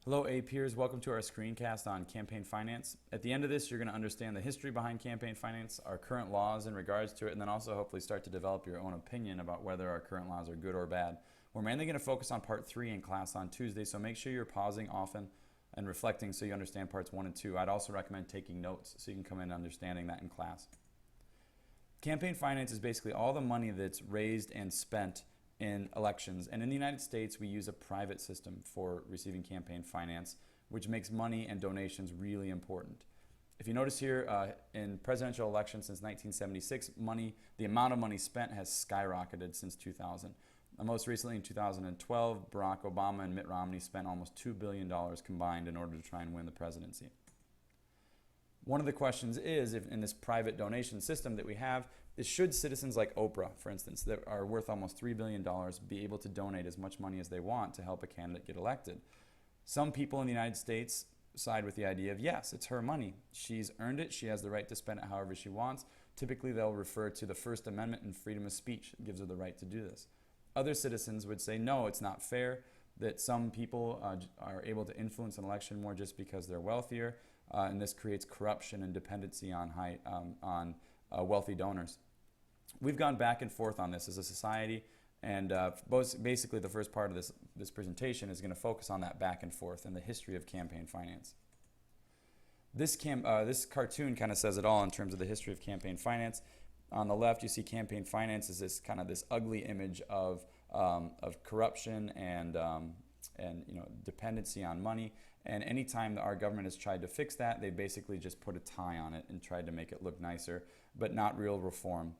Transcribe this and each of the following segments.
Hello, A peers. Welcome to our screencast on campaign finance. At the end of this, you're going to understand the history behind campaign finance, our current laws in regards to it, and then also hopefully start to develop your own opinion about whether our current laws are good or bad. We're mainly going to focus on part 3 in class on Tuesday, so make sure you're pausing often and reflecting so you understand parts 1 and 2. I'd also recommend taking notes so you can come in understanding that in class. Campaign finance is basically all the money that's raised and spent in elections. And in the United States, we use a private system for receiving campaign finance, which makes money and donations really important. If you notice here, in presidential elections since 1976, the amount of money spent has skyrocketed since 2000. Most recently in 2012, Barack Obama and Mitt Romney spent almost $2 billion combined in order to try and win the presidency. One of the questions is, if in this private donation system that we have, is should citizens like Oprah, for instance, that are worth almost $3 billion, be able to donate as much money as they want to help a candidate get elected? Some people in the United States side with the idea of, yes, it's her money. She's earned it. She has the right to spend it however she wants. Typically, they'll refer to the First Amendment and freedom of speech. It gives her the right to do this. Other citizens would say, no, it's not fair, that some people are able to influence an election more just because they're wealthier, and this creates corruption and dependency on wealthy donors. We've gone back and forth on this as a society, and basically the first part of this presentation is going to focus on that back and forth and the history of campaign finance. This cartoon kind of says it all in terms of the history of campaign finance. On the left, you see campaign finance as this ugly image of corruption and dependency on money. And anytime that our government has tried to fix that, they basically just put a tie on it and tried to make it look nicer, but not real reform.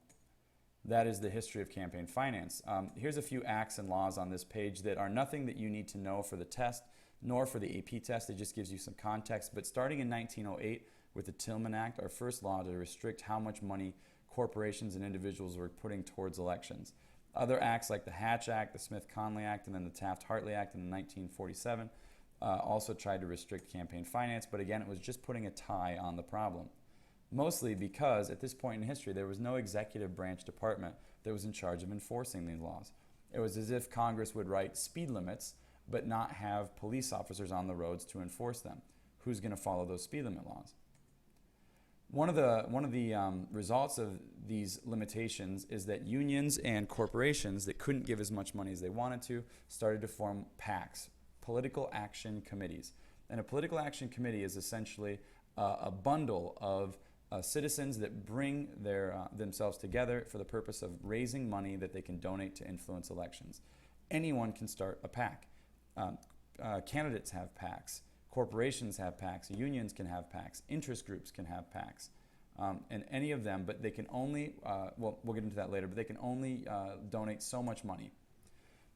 That is the history of campaign finance. Here's a few acts and laws on this page that are nothing that you need to know for the test, nor for the AP test. It just gives you some context. But starting in 1908 with the Tillman Act, our first law to restrict how much money corporations and individuals were putting towards elections. Other acts like the Hatch Act, the Smith-Conley Act, and then the Taft-Hartley Act in 1947 also tried to restrict campaign finance, but again, it was just putting a tie on the problem. Mostly because at this point in history, there was no executive branch department that was in charge of enforcing these laws. It was as if Congress would write speed limits, but not have police officers on the roads to enforce them. Who's going to follow those speed limit laws? One of the results of these limitations is that unions and corporations that couldn't give as much money as they wanted to started to form PACs, political action committees. And a political action committee is essentially a bundle of citizens that bring themselves together for the purpose of raising money that they can donate to influence elections. Anyone can start a PAC. Candidates have PACs. Corporations have PACs, unions can have PACs, interest groups can have PACs, and any of them, but they can only, we'll get into that later, but they can only donate so much money.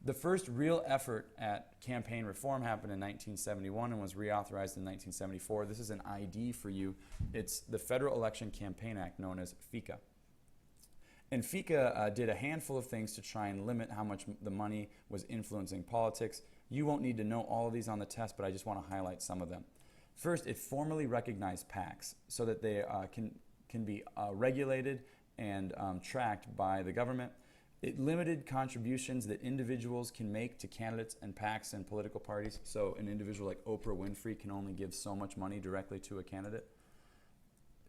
The first real effort at campaign reform happened in 1971 and was reauthorized in 1974. This is an ID for you. It's the Federal Election Campaign Act, known as FECA. And FECA did a handful of things to try and limit how much the money was influencing politics. You won't need to know all of these on the test, but I just want to highlight some of them. First, it formally recognized PACs so that they can be regulated and tracked by the government. It limited contributions that individuals can make to candidates and PACs and political parties. So an individual like Oprah Winfrey can only give so much money directly to a candidate.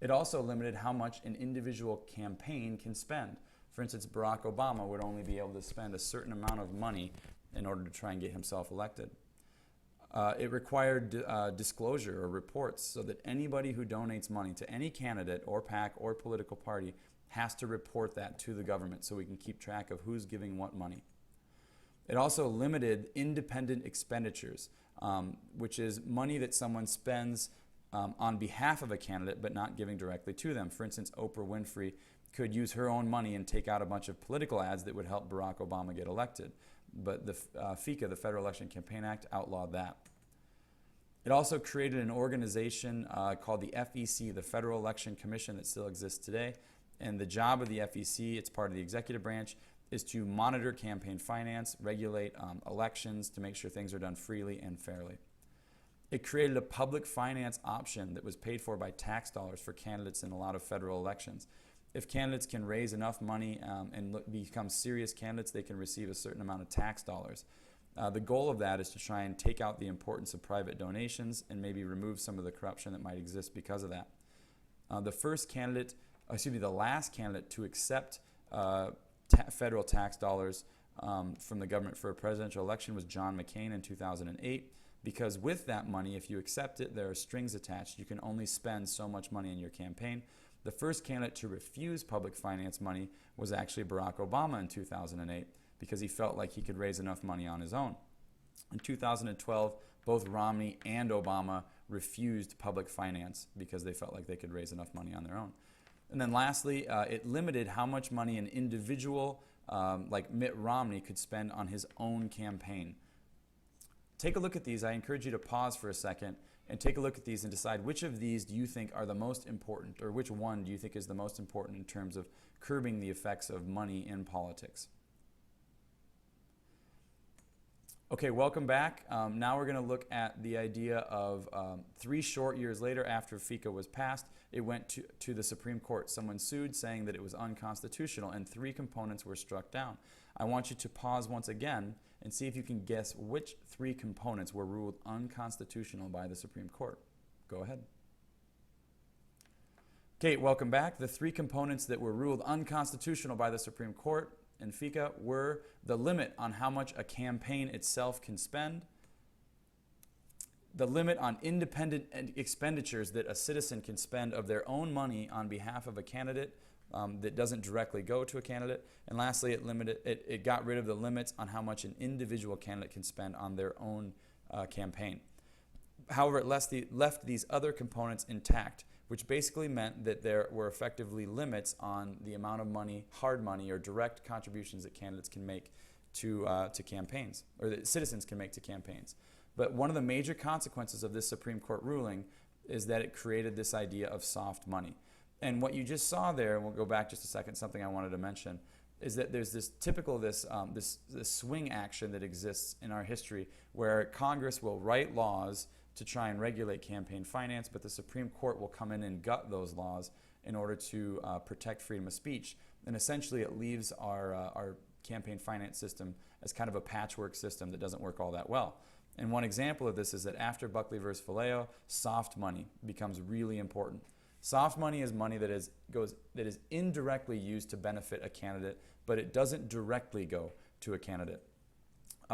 It also limited how much an individual campaign can spend. For instance, Barack Obama would only be able to spend a certain amount of money in order to try and get himself elected. It required disclosure or reports so that anybody who donates money to any candidate or PAC or political party has to report that to the government so we can keep track of who's giving what money. It also limited independent expenditures, which is money that someone spends on behalf of a candidate but not giving directly to them. For instance, Oprah Winfrey could use her own money and take out a bunch of political ads that would help Barack Obama get elected. But the FECA, the Federal Election Campaign Act, outlawed that. It also created an organization called the FEC, the Federal Election Commission, that still exists today. And the job of the FEC, it's part of the executive branch, is to monitor campaign finance, regulate elections to make sure things are done freely and fairly. It created a public finance option that was paid for by tax dollars for candidates in a lot of federal elections. If candidates can raise enough money and become serious candidates, they can receive a certain amount of tax dollars. The goal of that is to try and take out the importance of private donations and maybe remove some of the corruption that might exist because of that. The last candidate to accept federal tax dollars from the government for a presidential election was John McCain in 2008. Because with that money, if you accept it, there are strings attached. You can only spend so much money in your campaign. The first candidate to refuse public finance money was actually Barack Obama in 2008 because he felt like he could raise enough money on his own. In 2012, both Romney and Obama refused public finance because they felt like they could raise enough money on their own. And then lastly, it limited how much money an individual like Mitt Romney could spend on his own campaign. Take a look at these. I encourage you to pause for a second and take a look at these and decide which of these do you think are the most important, or which one do you think is the most important in terms of curbing the effects of money in politics. Okay, welcome back. Now we're going to look at the idea of 3 short years later after FECA was passed, it went to the Supreme Court. Someone sued saying that it was unconstitutional and 3 components were struck down. I want you to pause once again and see if you can guess which 3 components were ruled unconstitutional by the Supreme Court. Go ahead. Okay, welcome back. The 3 components that were ruled unconstitutional by the Supreme Court in FECA were the limit on how much a campaign itself can spend, the limit on independent expenditures that a citizen can spend of their own money on behalf of a candidate that doesn't directly go to a candidate, and lastly, it got rid of the limits on how much an individual candidate can spend on their own campaign. However, it left these other components intact, which basically meant that there were effectively limits on the amount of money, hard money, or direct contributions that candidates can make to campaigns, or that citizens can make to campaigns. But one of the major consequences of this Supreme Court ruling is that it created this idea of soft money. And what you just saw there, and we'll go back just a second, something I wanted to mention, is that there's this typical, this swing action that exists in our history where Congress will write laws to try and regulate campaign finance, but the Supreme Court will come in and gut those laws in order to protect freedom of speech. And essentially it leaves our campaign finance system as kind of a patchwork system that doesn't work all that well. And one example of this is that after Buckley versus Valeo, soft money becomes really important. Soft money is money that is indirectly used to benefit a candidate, but it doesn't directly go to a candidate.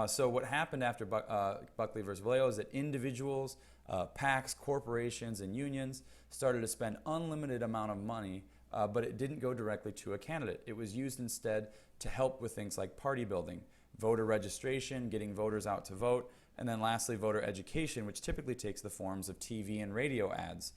So what happened after Buckley versus Valeo is that individuals, PACs, corporations, and unions started to spend unlimited amount of money, but it didn't go directly to a candidate. It was used instead to help with things like party building, voter registration, getting voters out to vote, and then lastly, voter education, which typically takes the forms of TV and radio ads.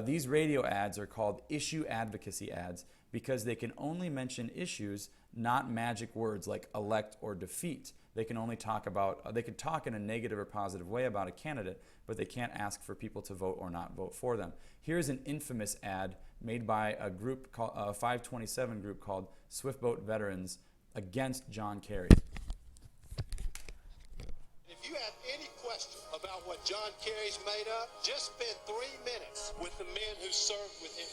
These radio ads are called issue advocacy ads because they can only mention issues, not magic words like elect or defeat. They can only talk about, they could talk in a negative or positive way about a candidate, but they can't ask for people to vote or not vote for them. Here's an infamous ad made by a group called, 527 group called Swift Boat Veterans against John Kerry. If you have any question about what John Kerry's made up, just spend 3 minutes with the men who served with him.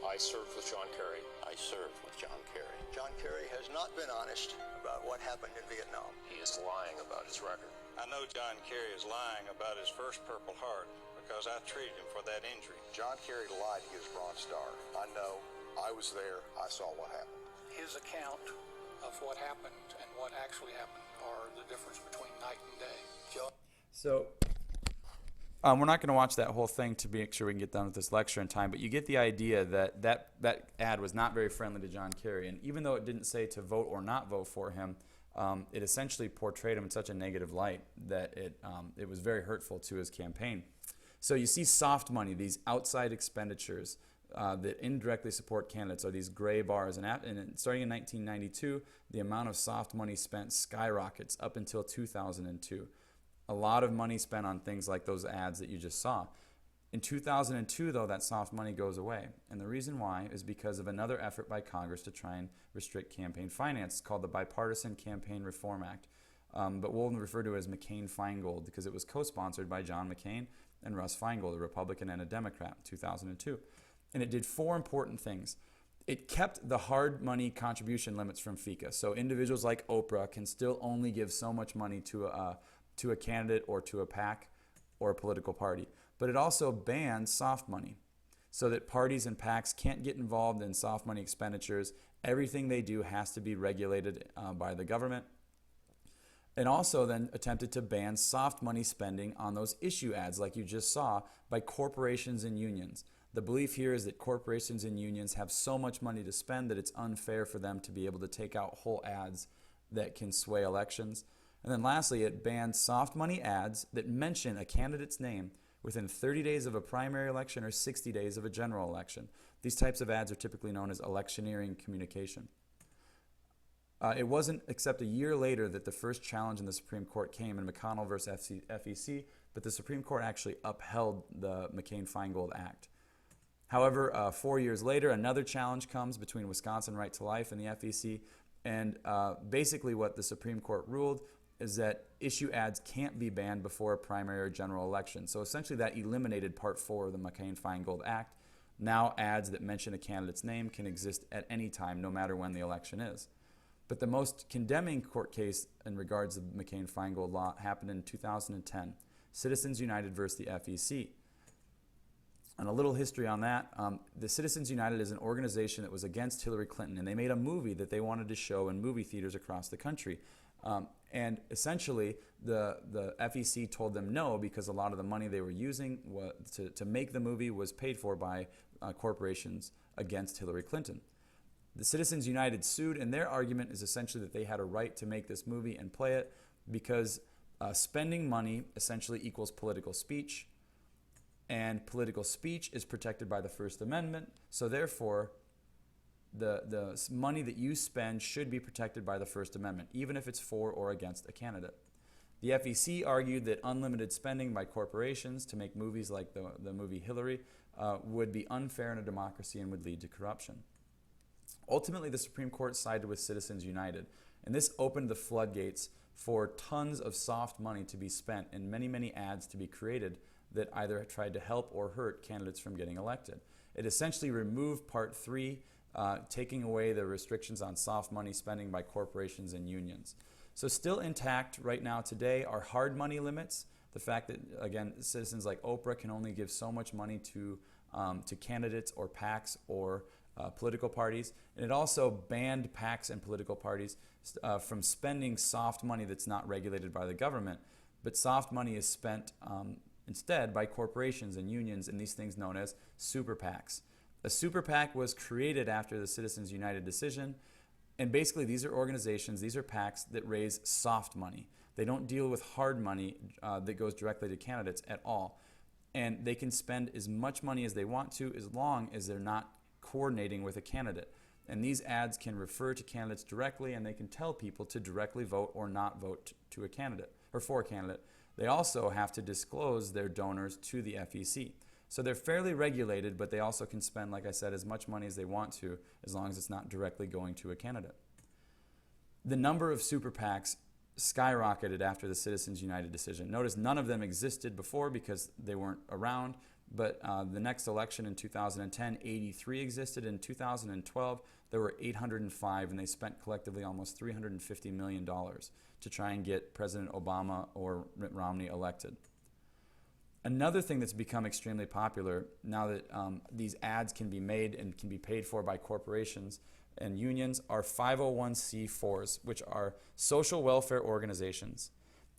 I served with John Kerry. I served with John Kerry. John Kerry has not been honest about what happened in Vietnam. He is lying about his record. I know John Kerry is lying about his first Purple Heart because I treated him for that injury. John Kerry lied he was Bronze Star. I know. I was there. I saw what happened. His account of what happened and what actually happened are the difference between night and day. So we're not going to watch that whole thing to make sure we can get done with this lecture in time, but you get the idea that that ad was not very friendly to John Kerry. And even though it didn't say to vote or not vote for him, it essentially portrayed him in such a negative light that it was very hurtful to his campaign. So you see soft money, these outside expenditures that indirectly support candidates are these gray bars. And starting in 1992, the amount of soft money spent skyrockets up until 2002. A lot of money spent on things like those ads that you just saw. In 2002, though, that soft money goes away. And the reason why is because of another effort by Congress to try and restrict campaign finance called the Bipartisan Campaign Reform Act. But we'll refer to it as McCain-Feingold because it was co-sponsored by John McCain and Russ Feingold, a Republican and a Democrat, in 2002. And it did 4 important things. it kept the hard money contribution limits from FICA. So individuals like Oprah can still only give so much money to a candidate or to a PAC or a political party. But it also banned soft money so that parties and PACs can't get involved in soft money expenditures. Everything they do has to be regulated by the government. And also then attempted to ban soft money spending on those issue ads like you just saw by corporations and unions. The belief here is that corporations and unions have so much money to spend that it's unfair for them to be able to take out whole ads that can sway elections. And then lastly, it banned soft money ads that mention a candidate's name within 30 days of a primary election or 60 days of a general election. These types of ads are typically known as electioneering communication. It wasn't except a year later that the first challenge in the Supreme Court came in McConnell versus FEC, but the Supreme Court actually upheld the McCain-Feingold Act. However, 4 years later, another challenge comes between Wisconsin Right to Life and the FEC, and basically what the Supreme Court ruled is that issue ads can't be banned before a primary or general election. So essentially that eliminated Part 4 of the McCain-Feingold Act. Now ads that mention a candidate's name can exist at any time, no matter when the election is. But the most condemning court case in regards to the McCain-Feingold law happened in 2010, Citizens United versus the FEC. And a little history on that, the Citizens United is an organization that was against Hillary Clinton, and they made a movie that they wanted to show in movie theaters across the country. And essentially, the FEC told them no because a lot of the money they were using to make the movie was paid for by corporations against Hillary Clinton. The Citizens United sued, and their argument is essentially that they had a right to make this movie and play it because spending money essentially equals political speech, and political speech is protected by the First Amendment, so therefore the money that you spend should be protected by the First Amendment, even if it's for or against a candidate. The FEC argued that unlimited spending by corporations to make movies like the movie Hillary would be unfair in a democracy and would lead to corruption. Ultimately, the Supreme Court sided with Citizens United, and this opened the floodgates for tons of soft money to be spent and many, many ads to be created that either tried to help or hurt candidates from getting elected. It essentially removed Part 3, taking away the restrictions on soft money spending by corporations and unions. So still intact right now today are hard money limits. The fact that, again, citizens like Oprah can only give so much money to candidates or PACs or political parties. And it also banned PACs and political parties from spending soft money that's not regulated by the government. But soft money is spent instead by corporations and unions in these things known as super PACs. A super PAC was created after the Citizens United decision. And basically these are organizations, these are PACs that raise soft money. They don't deal with hard money that goes directly to candidates at all. And they can spend as much money as they want to as long as they're not coordinating with a candidate. And these ads can refer to candidates directly, and they can tell people to directly vote or not vote to a candidate or for a candidate. They also have to disclose their donors to the FEC. So they're fairly regulated, but they also can spend, like I said, as much money as they want to, as long as it's not directly going to a candidate. The number of super PACs skyrocketed after the Citizens United decision. Notice none of them existed before because they weren't around, but the next election in 2010, 83 existed. In 2012, there were 805, and they spent collectively almost $350 million to try and get President Obama or Mitt Romney elected. Another thing that's become extremely popular now that these ads can be made and can be paid for by corporations and unions are 501c4s, which are social welfare organizations.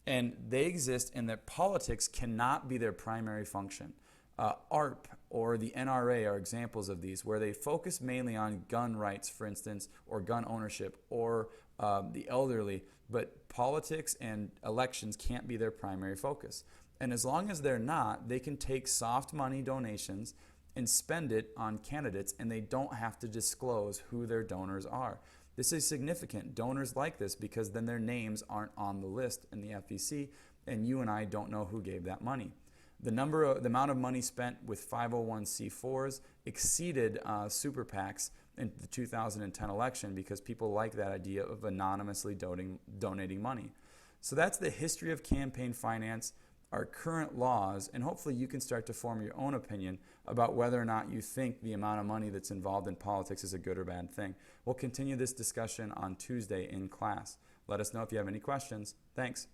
And they exist in that politics cannot be their primary function. ARP or the NRA are examples of these, where they focus mainly on gun rights, for instance, or gun ownership, or the elderly, but politics and elections can't be their primary focus. And as long as they're not, they can take soft money donations and spend it on candidates, and they don't have to disclose who their donors are. This is significant. Donors like this because then their names aren't on the list in the FEC, and you and I don't know who gave that money. The amount of money spent with 501c4s exceeded super PACs in the 2010 election because people like that idea of anonymously donating money. So that's the history of campaign finance. our current laws, and hopefully you can start to form your own opinion about whether or not you think the amount of money that's involved in politics is a good or bad thing. We'll continue this discussion on Tuesday in class. Let us know if you have any questions. Thanks.